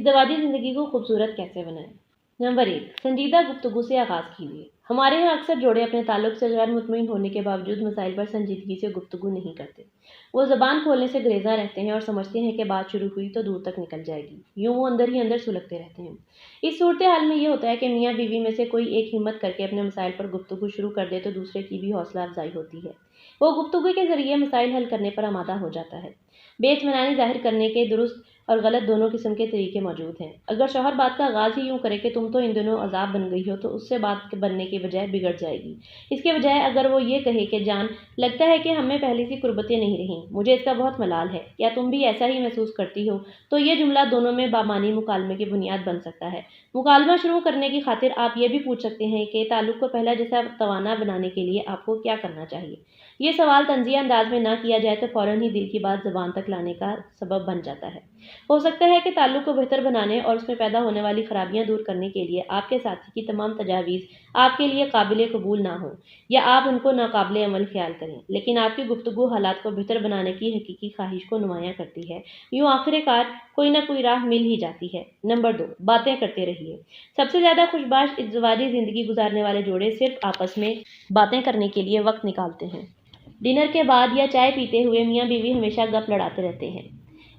ازدواجی زندگی کو خوبصورت کیسے بنائیں؟ نمبر 1، سنجیدہ گفتگو سے آغاز کیجیے۔ ہمارے یہاں اکثر جوڑے اپنے تعلق سے غیر مطمئن ہونے کے باوجود مسائل پر سنجیدگی سے گفتگو نہیں کرتے۔ وہ زبان کھولنے سے گریزاں رہتے ہیں اور سمجھتے ہیں کہ بات شروع ہوئی تو دور تک نکل جائے گی۔ یوں وہ اندر ہی اندر سلگتے رہتے ہیں۔ اس صورتحال میں یہ ہوتا ہے کہ میاں بیوی میں سے کوئی ایک ہمت کر کے اپنے مسائل پر گفتگو شروع کر دے تو دوسرے کی بھی حوصلہ افزائی ہوتی ہے۔ وہ گفتگو کے ذریعے مسائل حل کرنے پر آمادہ ہو جاتا ہے۔ بے اطمینانی ظاہر کرنے کے درست اور غلط دونوں قسم کے طریقے موجود ہیں۔ اگر شوہر بات کا آغاز ہی یوں کرے کہ تم تو ان دنوں عذاب بن گئی ہو تو اس سے بات بننے کے بجائے بگڑ جائے گی۔ اس کے بجائے اگر وہ یہ کہے کہ جان، لگتا ہے کہ ہم میں پہلے سی قربتیں نہیں رہیں، مجھے اس کا بہت ملال ہے، یا تم بھی ایسا ہی محسوس کرتی ہو، تو یہ جملہ دونوں میں بامعنی مکالمے کی بنیاد بن سکتا ہے۔ مکالمہ شروع کرنے کی خاطر آپ یہ بھی پوچھ سکتے ہیں کہ تعلق کو پہلا جیسا توانا بنانے کے لیے آپ کو کیا کرنا چاہیے۔ یہ سوال طنزیہ انداز میں نہ کیا جائے تو فوراً ہی دل کی بات زبان تک لانے کا سبب بن جاتا ہے۔ ہو سکتا ہے کہ تعلق کو بہتر بنانے اور اس میں پیدا ہونے والی خرابیاں دور کرنے کے لیے آپ کے ساتھی کی تمام تجاویز آپ کے لیے قابل قبول نہ ہوں، یا آپ ان کو ناقابل عمل خیال کریں، لیکن آپ کی گفتگو حالات کو بہتر بنانے کی حقیقی خواہش کو نمایاں کرتی ہے۔ یوں آخر کار کوئی نہ کوئی راہ مل ہی جاتی ہے۔ نمبر 2، باتیں کرتے رہیے۔ سب سے زیادہ خوشباش ازدواجی زندگی گزارنے والے جوڑے صرف آپس میں باتیں کرنے کے لیے وقت نکالتے ہیں۔ ڈنر کے بعد یا چائے پیتے ہوئے میاں بیوی ہمیشہ گپ لڑاتے رہتے ہیں۔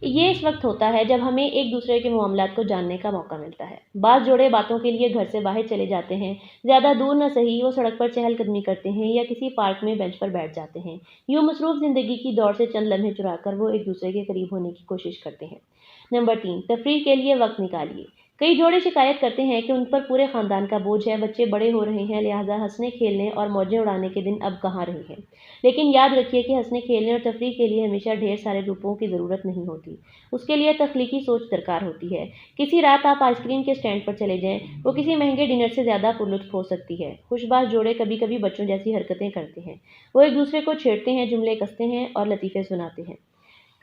یہ اس وقت ہوتا ہے جب ہمیں ایک دوسرے کے معاملات کو جاننے کا موقع ملتا ہے۔ بعض جوڑے باتوں کے لیے گھر سے باہر چلے جاتے ہیں، زیادہ دور نہ صحیح وہ سڑک پر چہل قدمی کرتے ہیں یا کسی پارک میں بینچ پر بیٹھ جاتے ہیں۔ یوں مصروف زندگی کی دوڑ سے چند لمحے چرا کر وہ ایک دوسرے کے قریب ہونے کی کوشش کرتے ہیں۔ نمبر 3، تفریح کے لیے وقت نکالیے۔ کئی جوڑے شکایت کرتے ہیں کہ ان پر پورے خاندان کا بوجھ ہے، بچے بڑے ہو رہے ہیں، لہٰذا ہنسنے کھیلنے اور موجیں اڑانے کے دن اب کہاں رہے ہیں۔ لیکن یاد رکھیے کہ ہنسنے کھیلنے اور تفریح کے لیے ہمیشہ ڈھیر سارے روپوں کی ضرورت نہیں ہوتی۔ اس کے لیے تخلیقی سوچ درکار ہوتی ہے۔ کسی رات آپ آئس کریم کے اسٹینڈ پر چلے جائیں، وہ کسی مہنگے ڈنر سے زیادہ پرلطف ہو سکتی ہے۔ خوشباش جوڑے کبھی کبھی بچوں جیسی حرکتیں کرتے ہیں۔ وہ ایک دوسرے کو چھیڑتے ہیں، جملے کستے ہیں اور لطیفے سناتے ہیں۔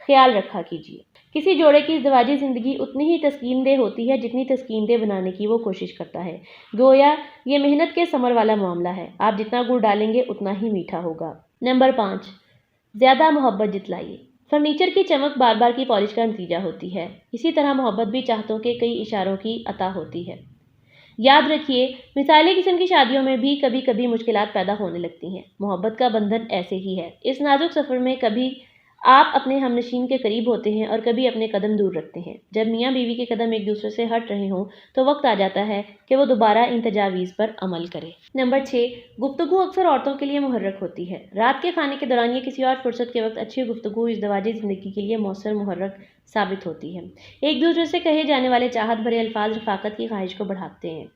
خیال رکھا کیجیے، کسی جوڑے کی ازدواجی زندگی اتنی ہی تسکین دہ ہوتی ہے جتنی تسکین دہ بنانے کی وہ کوشش کرتا ہے۔ گویا یہ محنت کے ثمر والا معاملہ ہے، آپ جتنا گڑ ڈالیں گے اتنا ہی میٹھا ہوگا۔ نمبر 5، زیادہ محبت جتلائیے۔ فرنیچر کی چمک بار بار کی پالش کا نتیجہ ہوتی ہے، اسی طرح محبت بھی چاہتوں کے کئی اشاروں کی عطا ہوتی ہے۔ یاد رکھیے، مثالی قسم کی شادیوں میں بھی کبھی کبھی مشکلات پیدا ہونے لگتی ہیں۔ محبت کا بندھن ایسے ہی ہے۔ اس نازک سفر میں کبھی آپ اپنے ہمنشین کے قریب ہوتے ہیں اور کبھی اپنے قدم دور رکھتے ہیں۔ جب میاں بیوی کے قدم ایک دوسرے سے ہٹ رہے ہوں تو وقت آ جاتا ہے کہ وہ دوبارہ ان تجاویز پر عمل کرے۔ نمبر 6، گفتگو اکثر عورتوں کے لیے محرک ہوتی ہے۔ رات کے کھانے کے دوران یا کسی اور فرصت کے وقت اچھی گفتگو ازدواجی زندگی کے لیے مؤثر محرک ثابت ہوتی ہے۔ ایک دوسرے سے کہے جانے والے چاہت بھرے الفاظ رفاقت کی خواہش کو بڑھاتے ہیں۔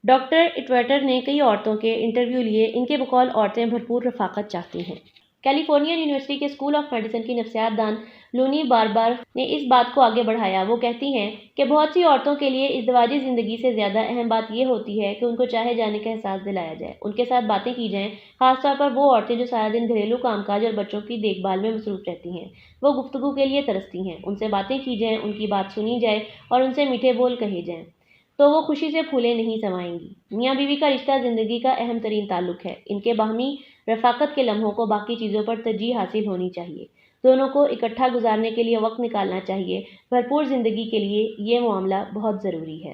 ڈاکٹر اٹویٹر نے کئی عورتوں کے انٹرویو لیے، ان کے بقول عورتیں بھرپور رفاقت چاہتی ہیں۔ کیلیفورنیا یونیورسٹی کے اسکول آف میڈیسن کی نفسیات دان لونی باربر نے اس بات کو آگے بڑھایا۔ وہ کہتی ہیں کہ بہت سی عورتوں کے لیے ازدواجی زندگی سے زیادہ اہم بات یہ ہوتی ہے کہ ان کو چاہے جانے کا احساس دلایا جائے، ان کے ساتھ باتیں کی جائیں، خاص طور پر وہ عورتیں جو سارا دن گھریلو کام کاج اور بچوں کی دیکھ بھال میں مصروف رہتی ہیں۔ وہ گفتگو کے لیے ترستی ہیں، ان سے باتیں کی جائیں، ان کی بات سنی جائے اور ان سے میٹھے بول کہے جائیں تو وہ خوشی سے پھولے نہیں سمائیں گی۔ میاں بیوی کا رشتہ زندگی کا اہم ترین تعلق ہے۔ ان کے باہمی رفاقت کے لمحوں کو باقی چیزوں پر ترجیح حاصل ہونی چاہیے۔ دونوں کو اکٹھا گزارنے کے لیے وقت نکالنا چاہیے۔ بھرپور زندگی کے لیے یہ معاملہ بہت ضروری ہے۔